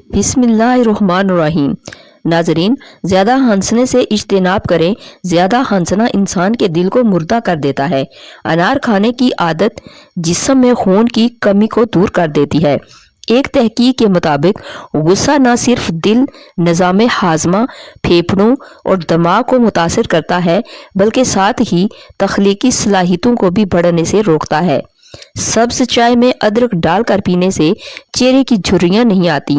بسم اللہ الرحمن الرحیم۔ ناظرین، زیادہ ہنسنے سے اجتناب کریں۔ زیادہ ہنسنا انسان کے دل کو مردہ کر دیتا ہے۔ انار کھانے کی عادت جسم میں خون کی کمی کو دور کر دیتی ہے۔ ایک تحقیق کے مطابق غصہ نہ صرف دل، نظام ہاضمہ، پھیپھڑوں اور دماغ کو متاثر کرتا ہے بلکہ ساتھ ہی تخلیقی صلاحیتوں کو بھی بڑھنے سے روکتا ہے۔ سبز چائے میں ادرک ڈال کر پینے سے چہرے کی جھریاں نہیں آتی۔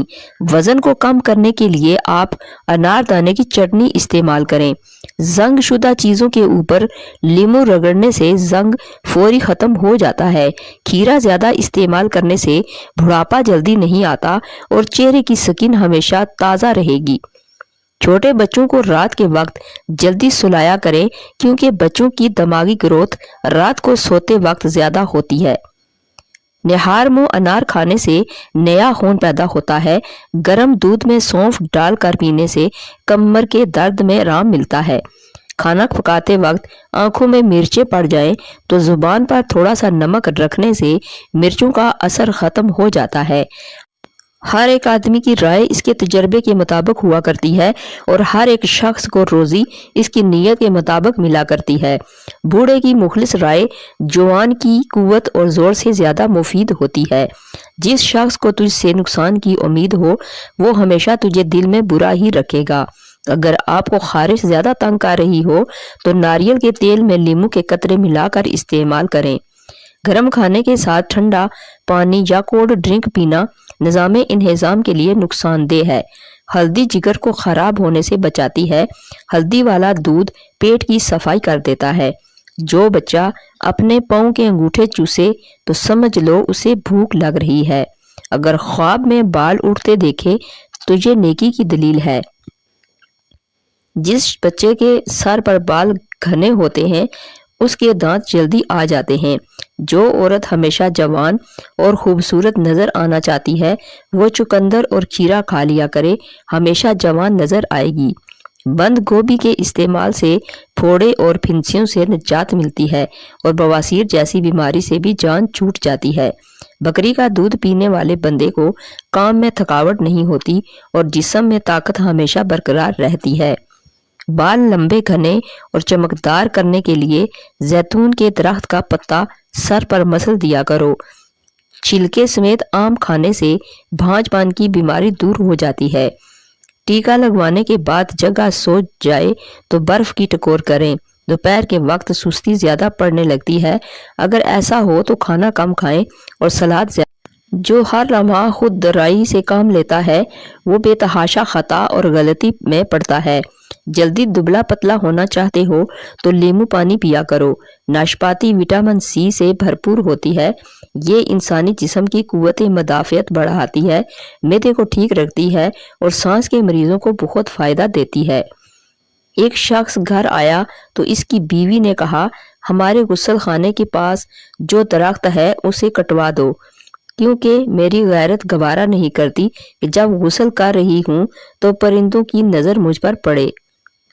وزن کو کم کرنے کے لیے آپ انار دانے کی چٹنی استعمال کریں۔ زنگ شدہ چیزوں کے اوپر لیموں رگڑنے سے زنگ فوری ختم ہو جاتا ہے۔ کھیرا زیادہ استعمال کرنے سے بڑھاپا جلدی نہیں آتا اور چہرے کی سکن ہمیشہ تازہ رہے گی۔ چھوٹے بچوں کو رات کے وقت جلدی سلایا کریں کیونکہ بچوں کی دماغی گروتھ رات کو سوتے وقت زیادہ ہوتی ہے۔ نہار منہ انار کھانے سے نیا خون پیدا ہوتا ہے۔ گرم دودھ میں سونف ڈال کر پینے سے کمر کے درد میں آرام ملتا ہے۔ کھانا پکاتے وقت آنکھوں میں مرچیں پڑ جائیں تو زبان پر تھوڑا سا نمک رکھنے سے مرچوں کا اثر ختم ہو جاتا ہے۔ ہر ایک آدمی کی رائے اس کے تجربے کے مطابق ہوا کرتی ہے اور ہر ایک شخص کو روزی اس کی نیت کے مطابق ملا کرتی ہے۔ بوڑھے کی مخلص رائے جوان کی قوت اور زور سے زیادہ مفید ہوتی ہے۔ جس شخص کو تجھ سے نقصان کی امید ہو وہ ہمیشہ تجھے دل میں برا ہی رکھے گا۔ اگر آپ کو خارش زیادہ تنگ کر رہی ہو تو ناریل کے تیل میں لیموں کے قطرے ملا کر استعمال کریں۔ گرم کھانے کے ساتھ ٹھنڈا پانی یا کولڈ ڈرنک پینا نظام انہضام کے لیے نقصان دہ ہے۔ ہلدی جگر کو خراب ہونے سے بچاتی ہے۔ ہلدی والا دودھ پیٹ کی صفائی کر دیتا ہے۔ جو بچہ اپنے پاؤں کے انگوٹھے چوسے تو سمجھ لو اسے بھوک لگ رہی ہے۔ اگر خواب میں بال اڑتے دیکھے تو یہ نیکی کی دلیل ہے۔ جس بچے کے سر پر بال گھنے ہوتے ہیں اس کے دانت جلدی آ جاتے ہیں۔ جو عورت ہمیشہ جوان اور خوبصورت نظر آنا چاہتی ہے وہ چقندر اور کھیرا کھا لیا کرے، ہمیشہ جوان نظر آئے گی۔ بند گوبھی کے استعمال سے پھوڑے اور پھنسیوں سے نجات ملتی ہے اور بواسیر جیسی بیماری سے بھی جان چھوٹ جاتی ہے۔ بکری کا دودھ پینے والے بندے کو کام میں تھکاوٹ نہیں ہوتی اور جسم میں طاقت ہمیشہ برقرار رہتی ہے۔ بال لمبے، گھنے اور چمکدار کرنے کے لیے زیتون کے درخت کا پتا سر پر مسل دیا کرو۔ چھلکے سمیت آم کھانے سے بھانج پان کی بیماری دور ہو جاتی ہے۔ ٹیکا لگوانے کے بعد جگہ سو جائے تو برف کی ٹکور کریں۔ دوپہر کے وقت سستی زیادہ پڑنے لگتی ہے، اگر ایسا ہو تو کھانا کم کھائیں اور سلاد زیادہ۔ جو ہر لمحہ خود درائی سے کام لیتا ہے وہ بے تحاشا خطا اور غلطی میں پڑتا ہے۔ جلدی دبلا پتلا ہونا چاہتے ہو تو لیموں پانی پیا کرو۔ ناشپاتی وٹامن سی سے بھرپور ہوتی ہے۔ یہ انسانی جسم کی قوت مدافعت بڑھاتی ہے، معدے کو ٹھیک رکھتی ہے اور سانس کے مریضوں کو بہت فائدہ دیتی ہے۔ ایک شخص گھر آیا تو اس کی بیوی نے کہا، ہمارے غسل خانے کے پاس جو درخت ہے اسے کٹوا دو کیونکہ میری غیرت گوارا نہیں کرتی کہ جب غسل کر رہی ہوں تو پرندوں کی نظر مجھ پر پڑے۔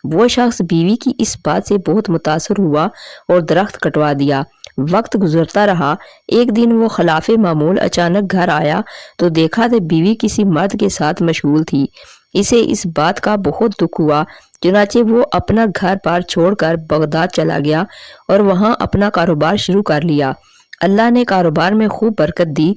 وہ شخص بیوی کی اس بات سے بہت متاثر ہوا اور درخت کٹوا دیا۔ وقت گزرتا رہا، ایک دن وہ خلاف معمول اچانک گھر آیا تو دیکھا کہ بیوی کسی مرد کے ساتھ مشغول تھی۔ اسے اس بات کا بہت دکھ ہوا، چنانچہ وہ اپنا گھر بار چھوڑ کر بغداد چلا گیا اور وہاں اپنا کاروبار شروع کر لیا۔ اللہ نے کاروبار میں خوب برکت دی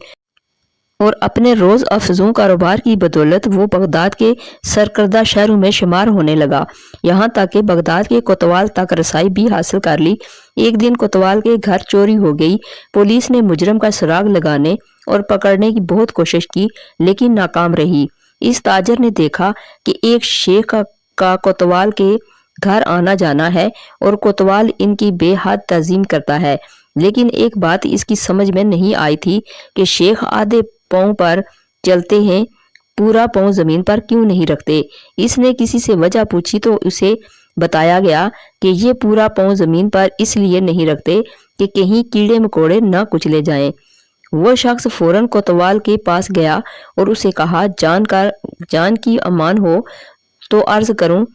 اور اپنے روز افزوں کاروبار کی بدولت وہ بغداد کے سرکردہ شہروں میں شمار ہونے لگا، یہاں تک کہ بغداد کے کوتوال تک رسائی بھی حاصل کر لی۔ ایک دن کوتوال کے گھر چوری ہو گئی۔ پولیس نے مجرم کا سراغ لگانے اور پکڑنے کی بہت کوشش کی لیکن ناکام رہی۔ اس تاجر نے دیکھا کہ ایک شیخ کا کوتوال کے گھر آنا جانا ہے اور کوتوال ان کی بے حد تعظیم کرتا ہے، لیکن ایک بات اس کی سمجھ میں نہیں آئی تھی کہ شیخ آدھے پاؤں پر چلتے ہیں، پورا پاؤں زمین پر کیوں نہیں رکھتے۔ اس نے کسی سے وجہ پوچھی تو اسے بتایا گیا کہ یہ پورا پاؤں زمین پر اس لیے نہیں رکھتے کہ کہیں کیڑے مکوڑے نہ کچلے جائیں۔ وہ شخص فوراً کوتوال کے پاس گیا اور اسے کہا، جان کی امان ہو تو عرض کروں،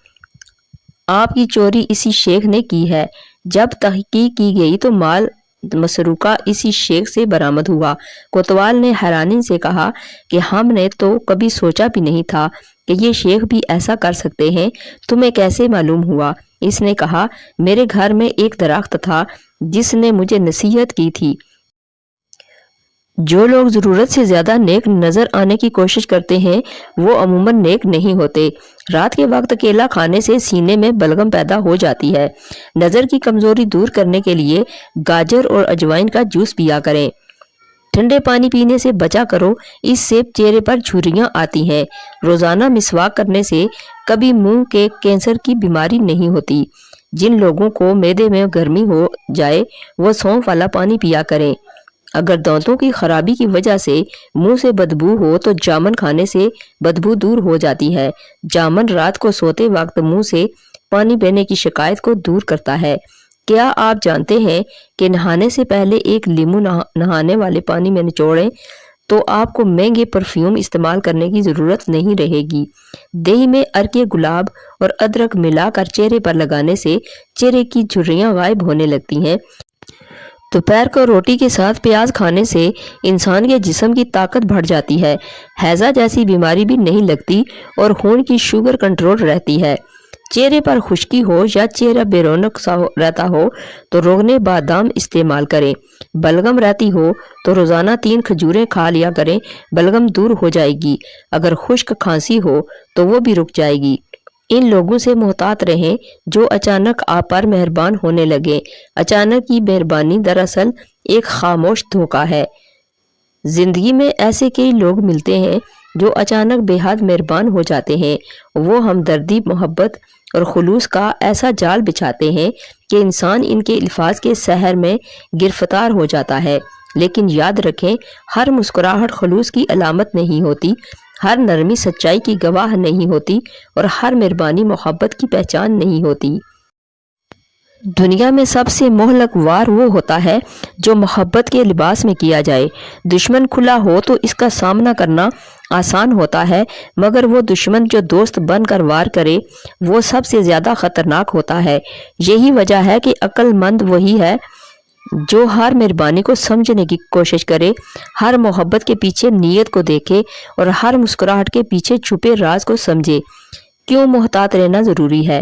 آپ کی چوری اسی شیخ نے کی ہے۔ جب تحقیق کی گئی تو مال مسروقہ اسی شیخ سے برآمد ہوا۔ کوتوال نے حیرانی سے کہا کہ ہم نے تو کبھی سوچا بھی نہیں تھا کہ یہ شیخ بھی ایسا کر سکتے ہیں، تمہیں کیسے معلوم ہوا؟ اس نے کہا، میرے گھر میں ایک درخت تھا جس نے مجھے نصیحت کی تھی، جو لوگ ضرورت سے زیادہ نیک نظر آنے کی کوشش کرتے ہیں وہ عموماً نیک نہیں ہوتے۔ رات کے وقت کیلا کھانے سے سینے میں بلغم پیدا ہو جاتی ہے۔ نظر کی کمزوری دور کرنے کے لیے گاجر اور اجوائن کا جوس پیا کریں۔ ٹھنڈے پانی پینے سے بچا کرو، اس سے چہرے پر جھریاں آتی ہیں۔ روزانہ مسواک کرنے سے کبھی منہ کے کینسر کی بیماری نہیں ہوتی۔ جن لوگوں کو معدے میں گرمی ہو جائے وہ سونف والا پانی پیا کریں۔ اگر دانتوں کی خرابی کی وجہ سے منہ سے بدبو ہو تو جامن کھانے سے بدبو دور ہو جاتی ہے۔ جامن رات کو سوتے وقت منہ سے پانی بہنے کی شکایت کو دور کرتا ہے۔ کیا آپ جانتے ہیں کہ نہانے سے پہلے ایک لیمو نہانے والے پانی میں نچوڑیں تو آپ کو مہنگے پرفیوم استعمال کرنے کی ضرورت نہیں رہے گی۔ دہی میں عرق گلاب اور ادرک ملا کر چہرے پر لگانے سے چہرے کی جھریاں غائب ہونے لگتی ہیں۔ دوپہر کو روٹی کے ساتھ پیاز کھانے سے انسان کے جسم کی طاقت بڑھ جاتی ہے، ہیضہ جیسی بیماری بھی نہیں لگتی اور خون کی شوگر کنٹرول رہتی ہے۔ چہرے پر خشکی ہو یا چہرہ بے رونق سا رہتا ہو تو روغن بادام استعمال کریں۔ بلغم رہتی ہو تو روزانہ 3 کھجوریں کھا لیا کریں، بلغم دور ہو جائے گی۔ اگر خشک کھانسی ہو تو وہ بھی رک جائے گی۔ ان لوگوں سے محتاط رہیں جو اچانک آپ پر مہربان ہونے لگے۔ اچانک کی مہربانی دراصل ایک خاموش دھوکہ ہے۔ زندگی میں ایسے کئی لوگ ملتے ہیں جو اچانک بے حد مہربان ہو جاتے ہیں۔ وہ ہمدردی، محبت اور خلوص کا ایسا جال بچھاتے ہیں کہ انسان ان کے الفاظ کے سحر میں گرفتار ہو جاتا ہے۔ لیکن یاد رکھیں، ہر مسکراہٹ خلوص کی علامت نہیں ہوتی، ہر نرمی سچائی کی گواہ نہیں ہوتی اور ہر مہربانی محبت کی پہچان نہیں ہوتی۔ دنیا میں سب سے مہلک وار وہ ہوتا ہے جو محبت کے لباس میں کیا جائے۔ دشمن کھلا ہو تو اس کا سامنا کرنا آسان ہوتا ہے، مگر وہ دشمن جو دوست بن کر وار کرے وہ سب سے زیادہ خطرناک ہوتا ہے۔ یہی وجہ ہے کہ عقل مند وہی ہے جو ہر مہربانی کو سمجھنے کی کوشش کرے، ہر محبت کے پیچھے نیت کو دیکھے اور ہر مسکراہٹ کے پیچھے چھپے راز کو سمجھے۔ کیوں محتاط رہنا ضروری ہے؟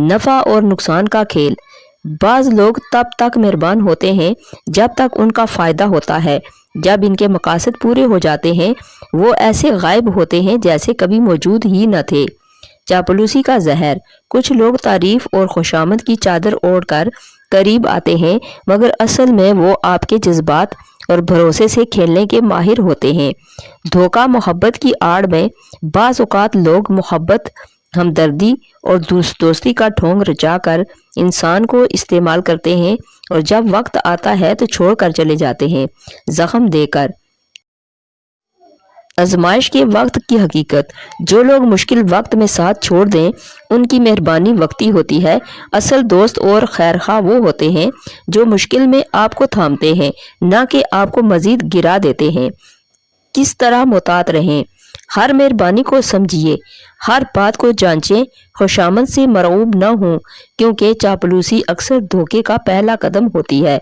نفع اور نقصان کا کھیل۔ بعض لوگ تب تک مہربان ہوتے ہیں جب تک ان کا فائدہ ہوتا ہے۔ جب ان کے مقاصد پورے ہو جاتے ہیں وہ ایسے غائب ہوتے ہیں جیسے کبھی موجود ہی نہ تھے۔ چاپلوسی کا زہر۔ کچھ لوگ تعریف اور خوشامد کی چادر اوڑھ کر قریب آتے ہیں، مگر اصل میں وہ آپ کے جذبات اور بھروسے سے کھیلنے کے ماہر ہوتے ہیں۔ دھوکہ محبت کی آڑ میں بعض اوقات لوگ محبت، ہمدردی اور دوستی کا ڈھونگ رچا کر انسان کو استعمال کرتے ہیں اور جب وقت آتا ہے تو چھوڑ کر چلے جاتے ہیں، زخم دے کر۔ آزمائش کے وقت کی حقیقت۔ جو لوگ مشکل وقت میں ساتھ چھوڑ دیں ان کی مہربانی وقتی ہوتی ہے۔ اصل دوست اور خیرخواہ وہ ہوتے ہیں جو مشکل میں آپ کو تھامتے ہیں، نہ کہ آپ کو مزید گرا دیتے ہیں۔ کس طرح محتاط رہیں؟ ہر مہربانی کو سمجھیے، ہر بات کو جانچیں، خوشامد سے مرعوب نہ ہوں، کیونکہ چاپلوسی اکثر دھوکے کا پہلا قدم ہوتی ہے۔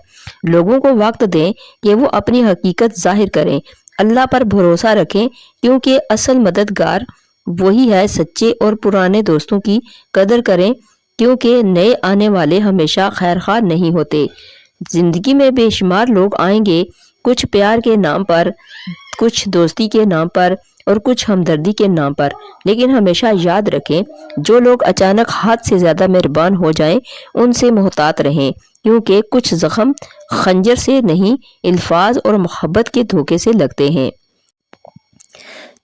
لوگوں کو وقت دیں کہ وہ اپنی حقیقت ظاہر کریں۔ اللہ پر بھروسہ رکھیں کیونکہ اصل مددگار وہی ہے۔ سچے اور پرانے دوستوں کی قدر کریں کیونکہ نئے آنے والے ہمیشہ خیرخواہ نہیں ہوتے۔ زندگی میں بے شمار لوگ آئیں گے، کچھ پیار کے نام پر، کچھ دوستی کے نام پر اور کچھ ہمدردی کے نام پر، لیکن ہمیشہ یاد رکھیں جو لوگ اچانک حد سے زیادہ مہربان ہو جائیں ان سے محتاط رہیں، کیونکہ کچھ زخم خنجر سے نہیں، الفاظ اور محبت کے دھوکے سے لگتے ہیں۔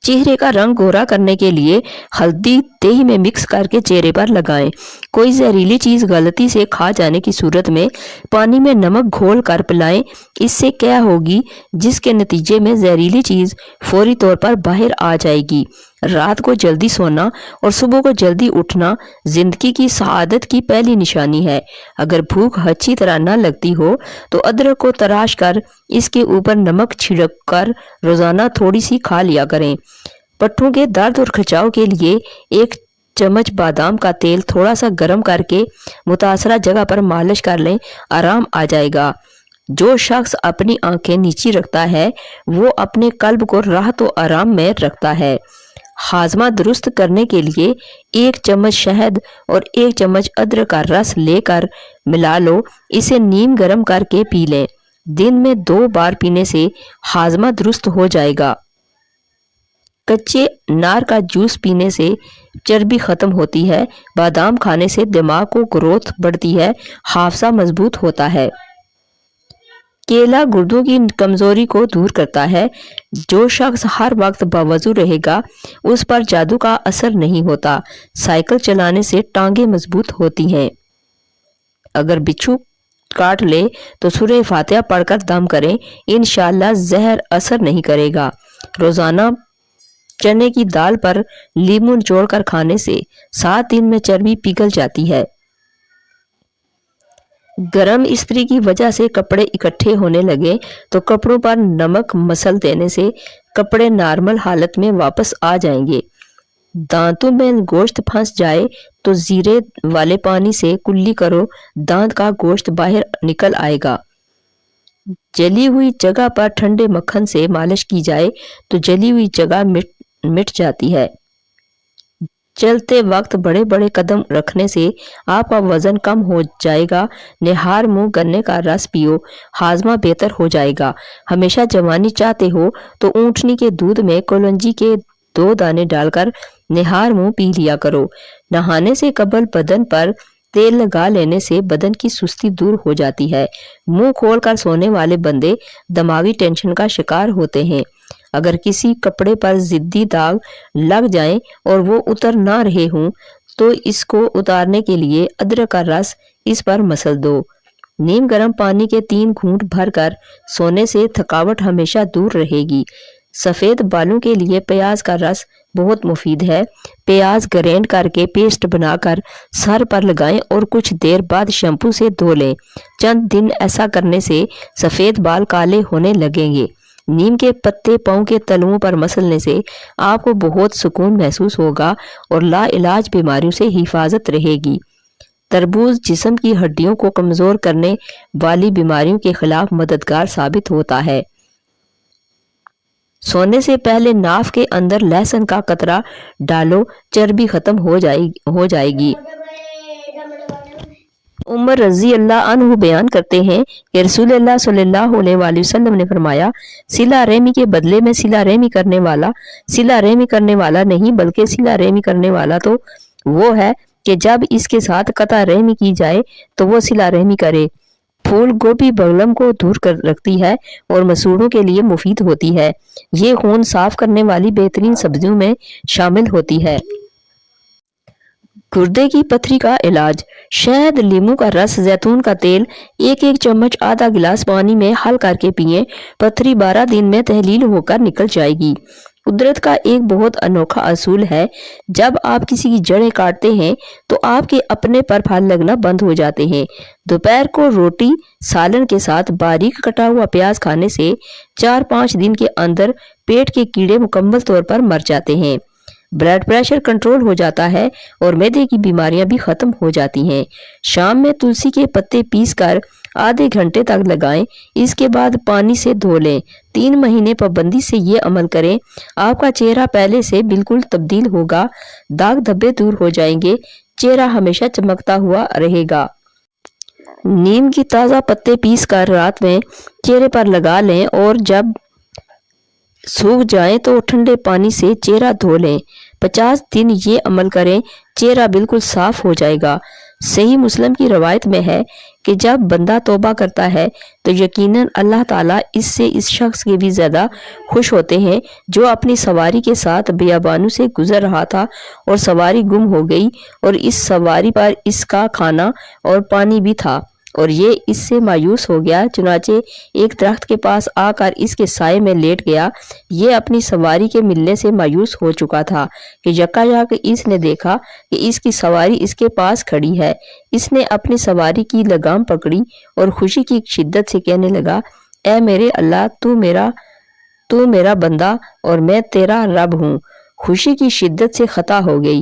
چہرے کا رنگ گورا کرنے کے لیے ہلدی دہی میں مکس کر کے چہرے پر لگائیں۔ کوئی زہریلی چیز غلطی سے کھا جانے کی صورت میں پانی میں نمک گھول کر پلائیں۔ اس سے کیا ہوگی؟ جس کے نتیجے میں زہریلی چیز فوری طور پر باہر آ جائے گی۔ رات کو جلدی سونا اور صبح کو جلدی اٹھنا زندگی کی سعادت کی پہلی نشانی ہے۔ اگر بھوک اچھی طرح نہ لگتی ہو تو ادرک کو تراش کر اس کے اوپر نمک چھڑک کر روزانہ تھوڑی سی کھا لیا کریں۔ پٹھوں کے درد اور کھچاؤ کے لیے 1 چمچ بادام کا تیل تھوڑا سا گرم کر کے متاثرہ جگہ پر مالش کر لیں، آرام آ جائے گا۔ جو شخص اپنی آنکھیں نیچی رکھتا ہے وہ اپنے قلب کو راحت و آرام میں رکھتا ہے۔ ہاضمہ درست کرنے کے لیے 1 چمچ شہد اور 1 چمچ ادرک کا رس لے کر ملا لو، اسے نیم گرم کر کے پی لیں۔ دن میں 2 بار پینے سے ہاضمہ درست ہو جائے گا۔ کچے انار کا جوس پینے سے چربی ختم ہوتی ہے، بادام کھانے سے دماغ کو گروتھ بڑھتی ہے، حافظہ مضبوط ہوتا ہے۔ کیلا گردوں کی کمزوری کو دور کرتا ہے۔ جو شخص ہر وقت باوضو رہے گا اس پر جادو کا اثر نہیں ہوتا۔ سائیکل چلانے سے ٹانگیں مضبوط ہوتی ہیں۔ اگر بچھو کاٹ لے تو سورہ فاتحہ پڑھ کر دم کریں، انشاءاللہ زہر اثر نہیں کرے گا۔ روزانہ چنے کی دال پر لیموں نچوڑ کر کھانے سے 7 دن میں چربی پگھل جاتی ہے۔ گرم استری کی وجہ سے کپڑے اکٹھے ہونے لگے تو کپڑوں پر نمک مسل دینے سے کپڑے نارمل حالت میں واپس آ جائیں گے۔ دانتوں میں گوشت پھنس جائے تو زیرے والے پانی سے کلی کرو، دانت کا گوشت باہر نکل آئے گا۔ جلی ہوئی جگہ پر ٹھنڈے مکھن سے مالش کی جائے تو جلی ہوئی جگہ مٹ جاتی ہے۔ چلتے وقت بڑے بڑے قدم رکھنے سے آپ کا وزن کم ہو جائے گا۔ نہار منہ گنے کا رس پیو، ہاضمہ بہتر ہو جائے گا۔ ہمیشہ جوانی چاہتے ہو تو اونٹنی کے دودھ میں کلونجی کے 2 دانے ڈال کر نہار منہ پی لیا کرو۔ نہانے سے قبل بدن پر تیل لگا لینے سے بدن کی سستی دور ہو جاتی ہے۔ منہ کھول کر سونے والے بندے دماغی ٹینشن کا شکار ہوتے ہیں۔ اگر کسی کپڑے پر ضدی داغ لگ جائیں اور وہ اتر نہ رہے ہوں تو اس کو اتارنے کے لیے ادرک کا رس اس پر مسل دو۔ نیم گرم پانی کے 3 گھونٹ بھر کر سونے سے تھکاوٹ ہمیشہ دور رہے گی۔ سفید بالوں کے لیے پیاز کا رس بہت مفید ہے۔ پیاز گرینڈ کر کے پیسٹ بنا کر سر پر لگائیں اور کچھ دیر بعد شیمپو سے دھو لیں۔ چند دن ایسا کرنے سے سفید بال کالے ہونے لگیں گے۔ نیم کے پتے پاؤں کے تلوؤں پر مسلنے سے آپ کو بہت سکون محسوس ہوگا اور لا علاج بیماریوں سے حفاظت رہے گی۔ تربوز جسم کی ہڈیوں کو کمزور کرنے والی بیماریوں کے خلاف مددگار ثابت ہوتا ہے۔ سونے سے پہلے ناف کے اندر لہسن کا قطرہ ڈالو، چربی ختم ہو جائے گی۔ عمر رضی اللہ عنہ بیان کرتے ہیں کہ رسول اللہ صلی اللہ علیہ وآلہ وسلم نے فرمایا، صلہ رحمی کے بدلے میں صلہ رحمی کرنے والا نہیں بلکہ صلہ رحمی کرنے والا تو وہ ہے کہ جب اس کے ساتھ قطع رحمی کی جائے تو وہ صلہ رحمی کرے۔ پھول گوبھی بلغم کو دور کر رکھتی ہے اور مسوڑوں کے لیے مفید ہوتی ہے۔ یہ خون صاف کرنے والی بہترین سبزیوں میں شامل ہوتی ہے۔ گردے کی پتھری کا علاج: شہد، لیموں کا رس، زیتون کا تیل 1 چمچ آدھا گلاس پانی میں حل کر کے پئیں، پتھری 12 دن میں تحلیل ہو کر نکل جائے گی۔ قدرت کا ایک بہت انوکھا اصول ہے، جب آپ کسی کی جڑیں کاٹتے ہیں تو آپ کے اپنے پر پھل لگنا بند ہو جاتے ہیں۔ دوپہر کو روٹی سالن کے ساتھ باریک کٹا ہوا پیاز کھانے سے 4-5 دن کے اندر پیٹ کے کیڑے مکمل طور پر مر جاتے ہیں۔ بلڈ پریشر کنٹرول ہو جاتا ہے اور معدے کی بیماریاں بھی ختم ہو جاتی ہیں۔ شام میں تلسی کے پتے پیس کر آدھے گھنٹے تک لگائیں، اس کے بعد پانی سے دھو لیں۔ 3 مہینے پابندی سے یہ عمل کریں، آپ کا چہرہ پہلے سے بالکل تبدیل ہوگا، داغ دھبے دور ہو جائیں گے، چہرہ ہمیشہ چمکتا ہوا رہے گا۔ نیم کی تازہ پتے پیس کر رات میں چہرے پر لگا لیں اور جب سوکھ جائیں تو ٹھنڈے پانی سے چہرہ دھو لیں۔ 50 دن یہ عمل کریں، چہرہ بالکل صاف ہو جائے گا۔ صحیح مسلم کی روایت میں ہے کہ جب بندہ توبہ کرتا ہے تو یقیناً اللہ تعالیٰ اس شخص کے بھی زیادہ خوش ہوتے ہیں جو اپنی سواری کے ساتھ بیابانوں سے گزر رہا تھا اور سواری گم ہو گئی اور اس سواری پر اس کا کھانا اور پانی بھی تھا اور یہ اس سے مایوس ہو گیا، چنانچہ ایک درخت کے پاس آ کر اس کے سائے میں لیٹ گیا۔ یہ اپنی سواری کے ملنے سے مایوس ہو چکا تھا کہ یکایک اس نے دیکھا کہ اس کی سواری اس کے پاس کھڑی ہے۔ اس نے اپنی سواری کی لگام پکڑی اور خوشی کی شدت سے کہنے لگا، اے میرے اللہ، تو میرا بندہ اور میں تیرا رب ہوں۔ خوشی کی شدت سے خطا ہو گئی۔